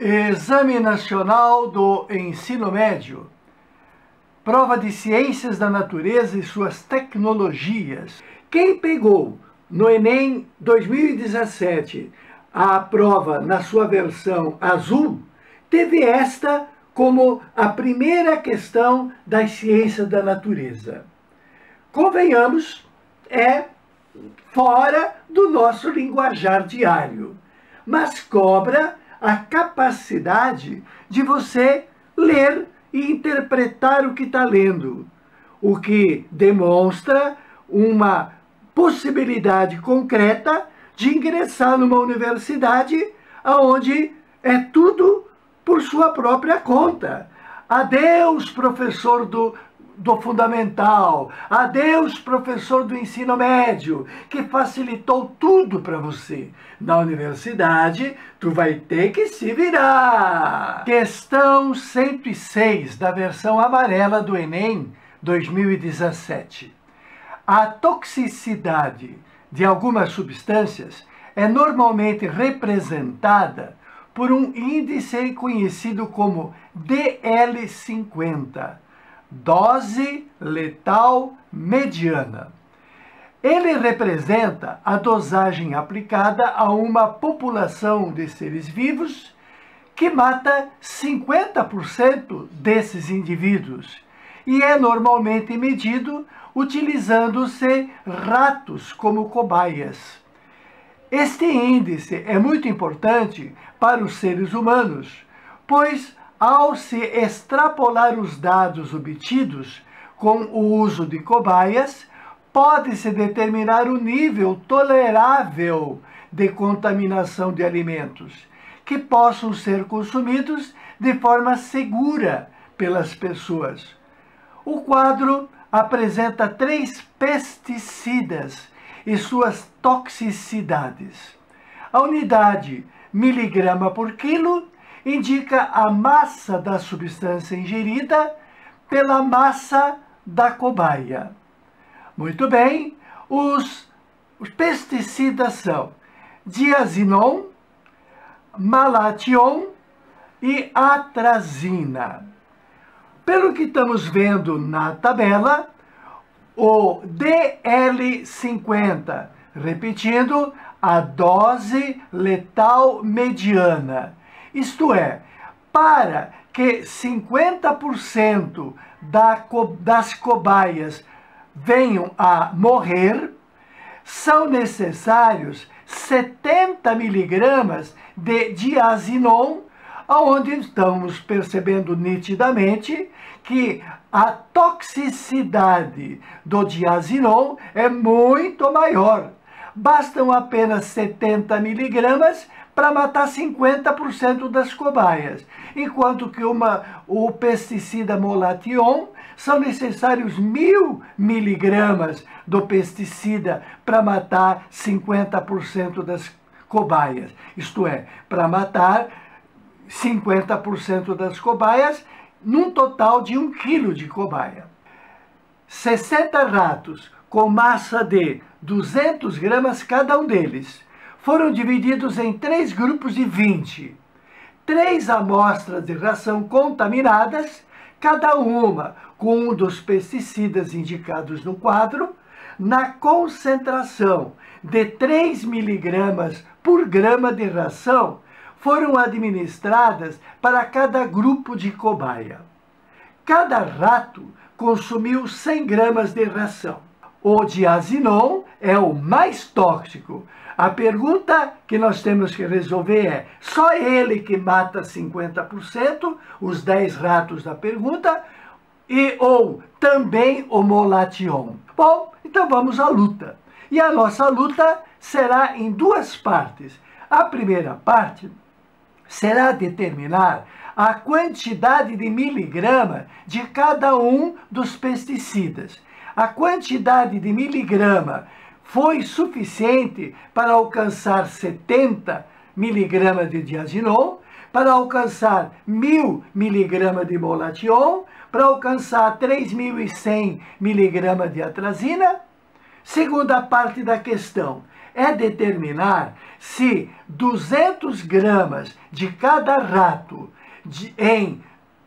Exame Nacional do Ensino Médio. Prova de Ciências da Natureza e suas tecnologias. Quem pegou no Enem 2017 a prova na sua versão azul, teve esta como a primeira questão das ciências da natureza. Convenhamos, é fora do nosso linguajar diário, mas cobra a capacidade de você ler e interpretar o que está lendo, o que demonstra uma possibilidade concreta de ingressar numa universidade onde é tudo por sua própria conta. Adeus, professor do fundamental, adeus, professor do ensino médio, que facilitou tudo para você. Na universidade, tu vai ter que se virar. Questão 106 da versão amarela do Enem 2017. A toxicidade de algumas substâncias é normalmente representada por um índice conhecido como DL50. Dose letal mediana. Ele representa a dosagem aplicada a uma população de seres vivos que mata 50% desses indivíduos e é normalmente medido utilizando-se ratos como cobaias. Este índice é muito importante para os seres humanos, pois ao se extrapolar os dados obtidos com o uso de cobaias, pode-se determinar o nível tolerável de contaminação de alimentos, que possam ser consumidos de forma segura pelas pessoas. O quadro apresenta 3 pesticidas e suas toxicidades. A unidade miligrama por quilo indica a massa da substância ingerida pela massa da cobaia. Muito bem, os pesticidas são diazinon, malation e atrazina. Pelo que estamos vendo na tabela, o DL50, repetindo, a dose letal mediana. Isto é, para que 50% das cobaias venham a morrer, são necessários 70 miligramas de diazinon, onde estamos percebendo nitidamente que a toxicidade do diazinon é muito maior. Bastam apenas 70 miligramas para matar 50% das cobaias, enquanto que o pesticida molation são necessários 1000 miligramas do pesticida para matar 50% das cobaias, isto é, para matar 50% das cobaias num total de 1 quilo de cobaia. 60 ratos com massa de 200 gramas cada um deles foram divididos em 3 grupos de 20. 3 amostras de ração contaminadas, cada uma com um dos pesticidas indicados no quadro, na concentração de 3 miligramas por grama de ração, foram administradas para cada grupo de cobaia. Cada rato consumiu 100 gramas de ração. O diazinon é o mais tóxico. A pergunta que nós temos que resolver é: só ele que mata 50%, os 10 ratos da pergunta, ou também o molation? Bom, então vamos à luta. E a nossa luta será em 2 partes. A primeira parte será determinar a quantidade de miligrama de cada um dos pesticidas. A quantidade de miligrama foi suficiente para alcançar 70 miligramas de diazinon, para alcançar 1000 miligramas de molation, para alcançar 3100 miligramas de atrazina? Segunda parte da questão. é determinar se 200 gramas de cada rato em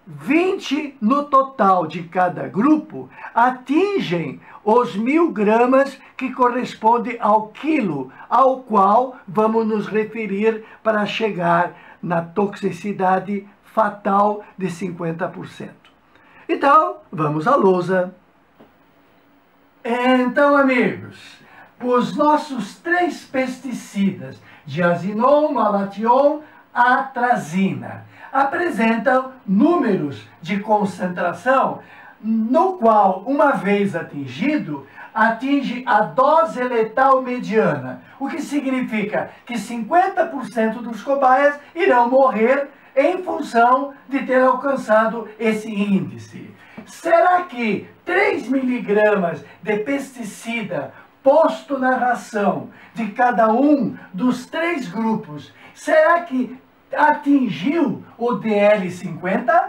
20 no total de cada grupo atingem os 1000 gramas que corresponde ao quilo ao qual vamos nos referir para chegar na toxicidade fatal de 50%. Então, vamos à lousa. Então, amigos, os nossos 3 pesticidas, diazinon, malation, atrazina, apresentam números de concentração no qual, uma vez atingido, atinge a dose letal mediana, o que significa que 50% dos cobaias irão morrer em função de ter alcançado esse índice. Será que 3 miligramas de pesticida posto na ração de cada um dos 3 grupos, será que atingiu o DL50?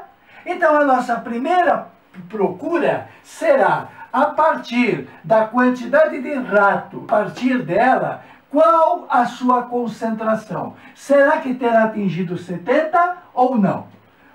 Então a nossa primeira procura será, a partir da quantidade de rato, a partir dela, qual a sua concentração? Será que terá atingido 70 ou não?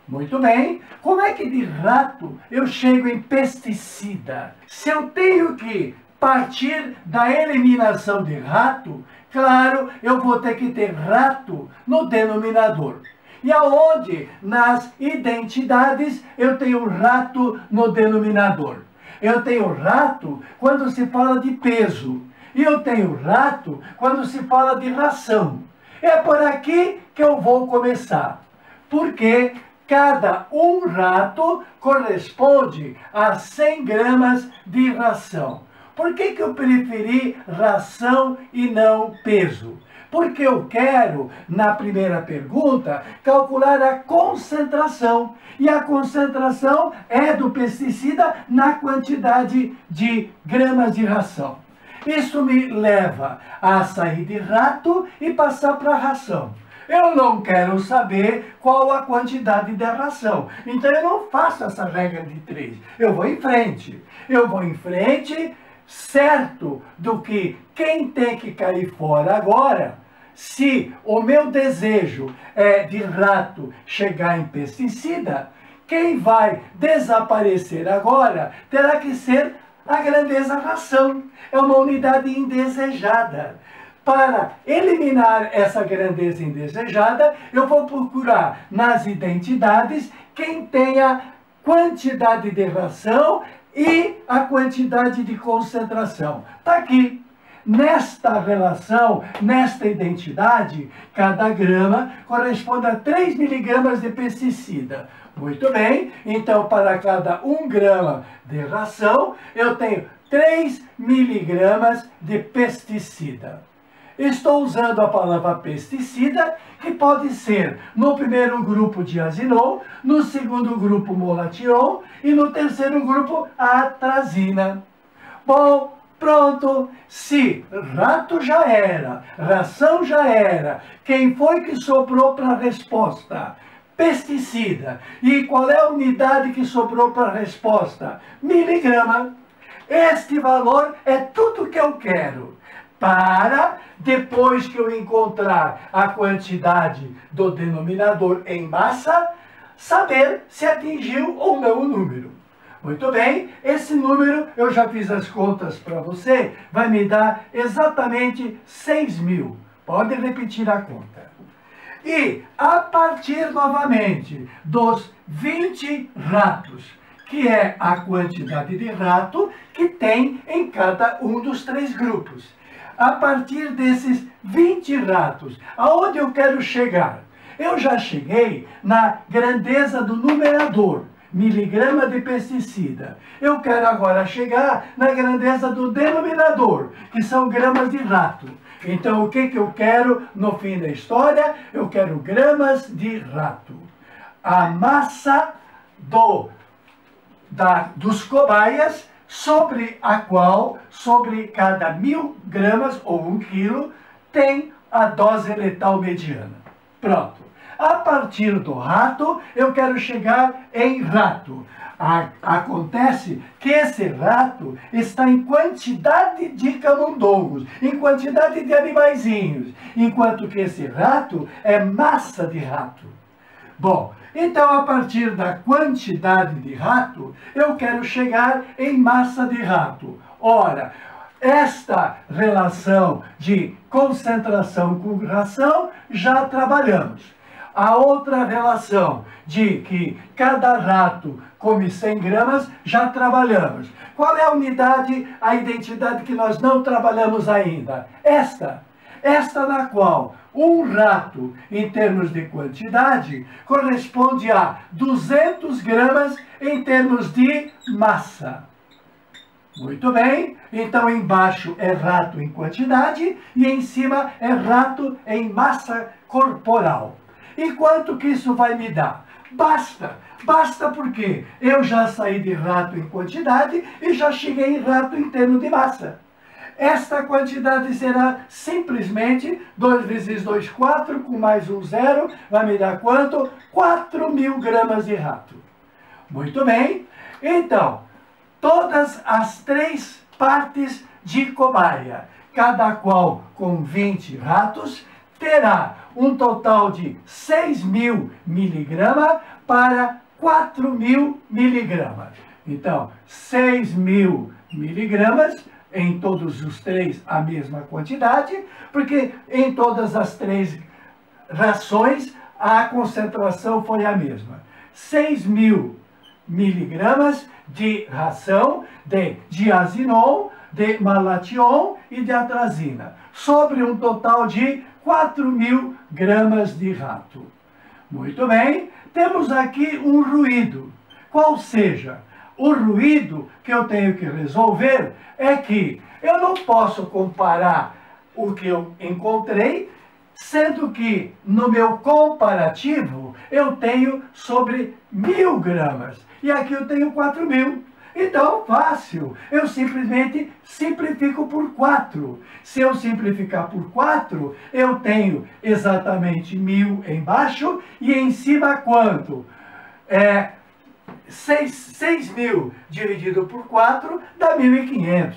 Muito bem. Como é que de rato eu chego em pesticida? Se eu tenho que partir da eliminação de rato, claro, eu vou ter que ter rato no denominador. E aonde nas identidades eu tenho rato no denominador? Eu tenho rato quando se fala de peso. E eu tenho rato quando se fala de ração. É por aqui que eu vou começar. Porque cada um rato corresponde a 100 gramas de ração. Por que eu preferi ração e não peso? Porque eu quero, na primeira pergunta, calcular a concentração. E a concentração é do pesticida na quantidade de gramas de ração. Isso me leva a sair de rato e passar para ração. Eu não quero saber qual a quantidade de ração. Então eu não faço essa regra de 3. Eu vou em frente. Eu vou em frente, certo do que quem tem que cair fora agora, se o meu desejo é de rato chegar em pesticida, quem vai desaparecer agora terá que ser a grandeza ração. É uma unidade indesejada. Para eliminar essa grandeza indesejada, eu vou procurar nas identidades quem tenha quantidade de ração e a quantidade de concentração. Está aqui. Nesta relação, nesta identidade, cada grama corresponde a 3 miligramas de pesticida. Muito bem, então para cada 1 grama de ração, eu tenho 3 miligramas de pesticida. Estou usando a palavra pesticida, que pode ser no primeiro grupo diazinon, no segundo grupo molation e no terceiro grupo atrazina. Bom, pronto. Se rato já era, ração já era, quem foi que sobrou para a resposta? Pesticida. E qual é a unidade que sobrou para a resposta? Miligrama. Este valor é tudo que eu quero. Para, depois que eu encontrar a quantidade do denominador em massa, saber se atingiu ou não o número. Muito bem, esse número, eu já fiz as contas para você, vai me dar exatamente 6.000. Pode repetir a conta. E, a partir novamente dos 20 ratos, que é a quantidade de rato que tem em cada um dos 3 grupos. A partir desses 20 ratos, aonde eu quero chegar? Eu já cheguei na grandeza do numerador, miligrama de pesticida. Eu quero agora chegar na grandeza do denominador, que são gramas de rato. Então, o que eu quero no fim da história? Eu quero gramas de rato. A massa dos cobaias sobre a qual, sobre cada 1000 gramas ou 1 quilo, tem a dose letal mediana. Pronto. A partir do rato, eu quero chegar em rato. Acontece que esse rato está em quantidade de camundongos, em quantidade de animaizinhos, enquanto que esse rato é massa de rato. Bom, então a partir da quantidade de rato, eu quero chegar em massa de rato. Ora, esta relação de concentração com ração já trabalhamos. A outra relação de que cada rato come 100 gramas, já trabalhamos. Qual é a unidade, a identidade que nós não trabalhamos ainda? Esta na qual um rato, em termos de quantidade, corresponde a 200 gramas em termos de massa. Muito bem, então embaixo é rato em quantidade e em cima é rato em massa corporal. E quanto que isso vai me dar? Basta porque eu já saí de rato em quantidade e já cheguei em rato em termos de massa. Esta quantidade será simplesmente 2 vezes 2, 4, com mais um zero, vai me dar quanto? 4.000 gramas de rato. Muito bem, então, todas as 3 partes de cobaia, cada qual com 20 ratos, terá um total de 6.000 miligramas para 4.000 miligramas. Então, 6.000 miligramas, em todos os 3 a mesma quantidade, porque em todas as 3 rações a concentração foi a mesma. 6.000 miligramas de ração de diazinon, de malation e de atrazina, sobre um total de 4.000 gramas de rato. Muito bem, temos aqui um ruído. Qual seja? O ruído que eu tenho que resolver é que eu não posso comparar o que eu encontrei, sendo que no meu comparativo eu tenho sobre 1.000 gramas. E aqui eu tenho 4.000. Então, fácil. Eu simplesmente simplifico por 4. Se eu simplificar por 4, eu tenho exatamente 1.000 embaixo e em cima quanto? 6.000 dividido por 4 dá 1.500.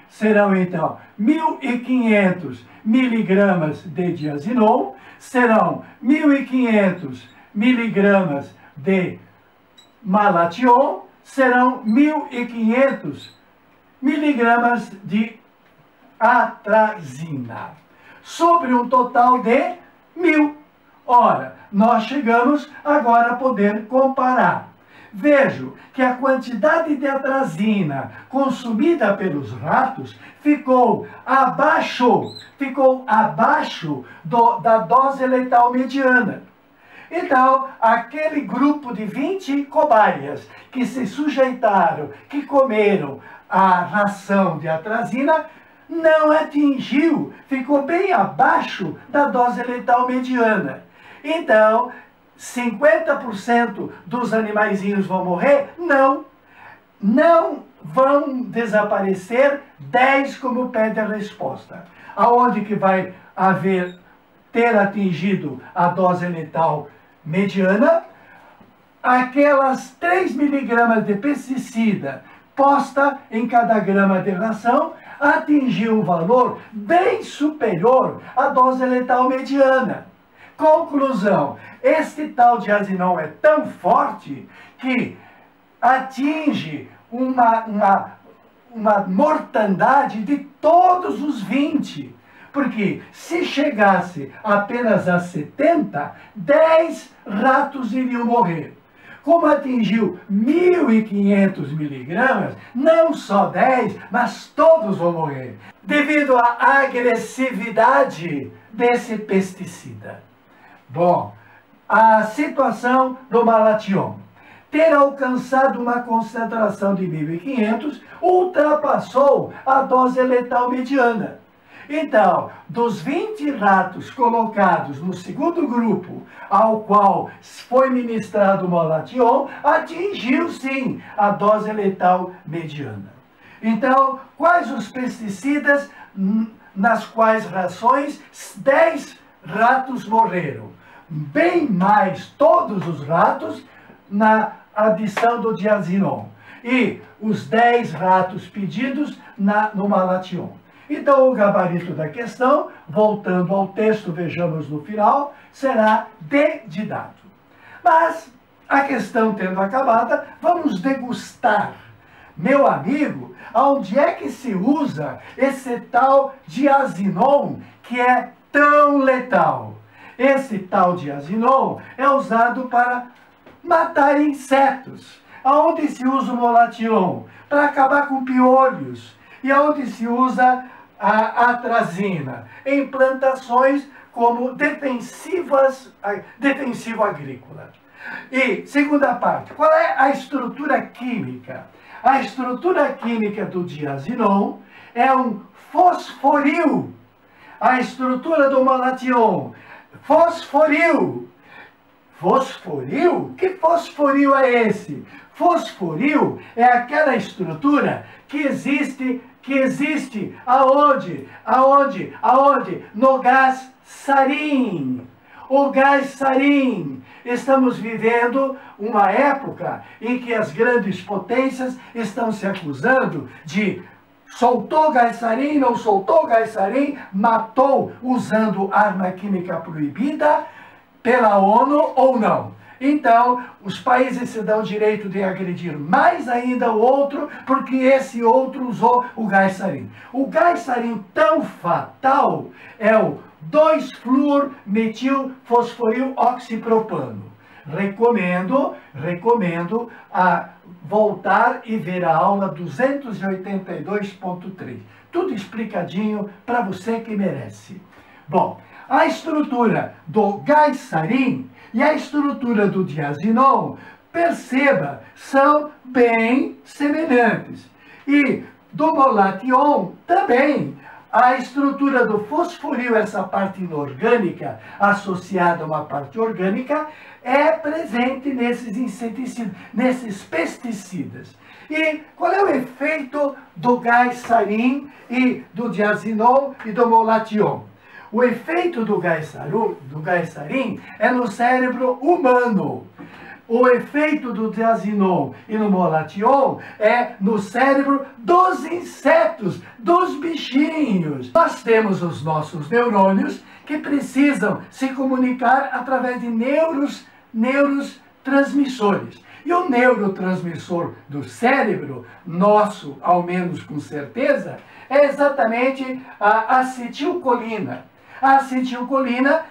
Serão, então, 1.500 miligramas de diazinon, serão 1.500 miligramas de malation, serão 1.500 miligramas de atrazina, sobre um total de 1.000. Ora, nós chegamos agora a poder comparar. Vejo que a quantidade de atrazina consumida pelos ratos ficou abaixo da dose letal mediana. Então, aquele grupo de 20 cobaias que se sujeitaram, que comeram a ração de atrazina, não atingiu, ficou bem abaixo da dose letal mediana. Então, 50% dos animaizinhos vão morrer? Não. Não vão desaparecer 10 como pede a resposta. Aonde que vai ter atingido a dose letal mediana? Aquelas 3 miligramas de pesticida posta em cada grama de ração atingiu um valor bem superior à dose letal mediana. Conclusão, este tal diazinon é tão forte que atinge uma mortandade de todos os 20. Porque se chegasse apenas a 70, 10 ratos iriam morrer. Como atingiu 1.500 miligramas, não só 10, mas todos vão morrer, devido à agressividade desse pesticida. Bom, a situação do malation. Ter alcançado uma concentração de 1.500, ultrapassou a dose letal mediana. Então, dos 20 ratos colocados no segundo grupo, ao qual foi ministrado o malation, atingiu sim a dose letal mediana. Então, quais os pesticidas nas quais rações 10 ratos morreram? bem mais todos os ratos na adição do diazinon e os 10 ratos pedidos no malation. Então, o gabarito da questão, voltando ao texto, vejamos no final, será D de dado. Mas, a questão tendo acabada, vamos degustar. Meu amigo, onde é que se usa esse tal diazinon que é tão letal? Esse tal diazinon é usado para matar insetos. Aonde se usa o molation? Para acabar com piolhos. E aonde se usa a atrazina? Em plantações como defensivo agrícola. E, segunda parte, qual é a estrutura química? A estrutura química do diazinon é um fosforil. A estrutura do molation, fosforil. Fosforil? Que fosforil é esse? Fosforil é aquela estrutura que existe aonde? No gás sarin. O gás sarin. Estamos vivendo uma época em que as grandes potências estão se acusando de soltou gás sarin, não soltou gás sarin, matou usando arma química proibida pela ONU ou não. Então, os países se dão o direito de agredir mais ainda o outro, porque esse outro usou o gás sarin. O gás sarin tão fatal é o 2-fluor-metil-fosforil-oxipropano. Recomendo a voltar e ver a aula 282.3. Tudo explicadinho para você que merece. Bom, a estrutura do gás sarin e a estrutura do diazinon, perceba, são bem semelhantes. E do molation também. A estrutura do fosforil, essa parte inorgânica associada a uma parte orgânica, é presente nesses inseticidas, nesses pesticidas. E qual é o efeito do gás sarin e do diazinon e do molation? O efeito do gás sarin é no cérebro humano. O efeito do diazinon e no molation é no cérebro dos insetos, dos bichinhos. Nós temos os nossos neurônios que precisam se comunicar através de neurotransmissores. E o neurotransmissor do cérebro, nosso, ao menos com certeza, é exatamente a acetilcolina. A acetilcolina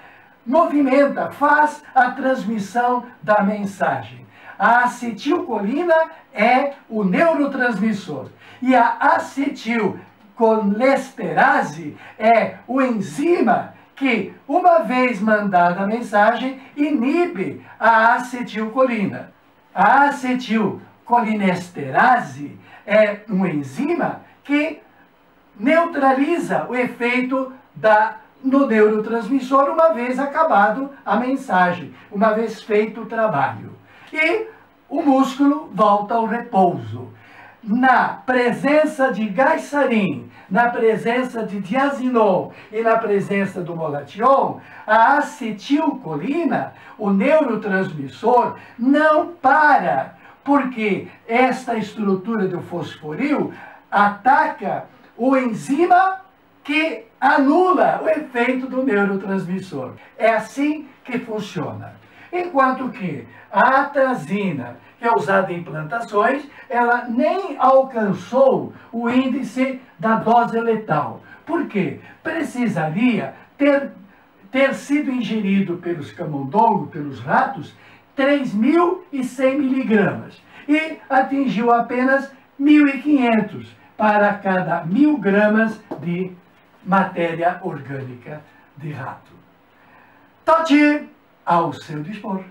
movimenta, faz a transmissão da mensagem. A acetilcolina é o neurotransmissor. E a acetilcolesterase é o enzima que, uma vez mandada a mensagem, inibe a acetilcolina. A acetilcolinesterase é um enzima que neutraliza o efeito no neurotransmissor, uma vez acabado a mensagem, uma vez feito o trabalho. E o músculo volta ao repouso. Na presença de gás sarin, na presença de diazinon e na presença do molation, a acetilcolina, o neurotransmissor, não para, porque esta estrutura do fosforil ataca o enzima que anula o efeito do neurotransmissor. É assim que funciona. Enquanto que a atrazina, que é usada em plantações, ela nem alcançou o índice da dose letal. Por quê? Precisaria ter sido ingerido pelos camundongos, pelos ratos, 3.100 miligramas. E atingiu apenas 1.500 para cada 1.000 gramas de matéria orgânica de rato. Toti, ao seu dispor.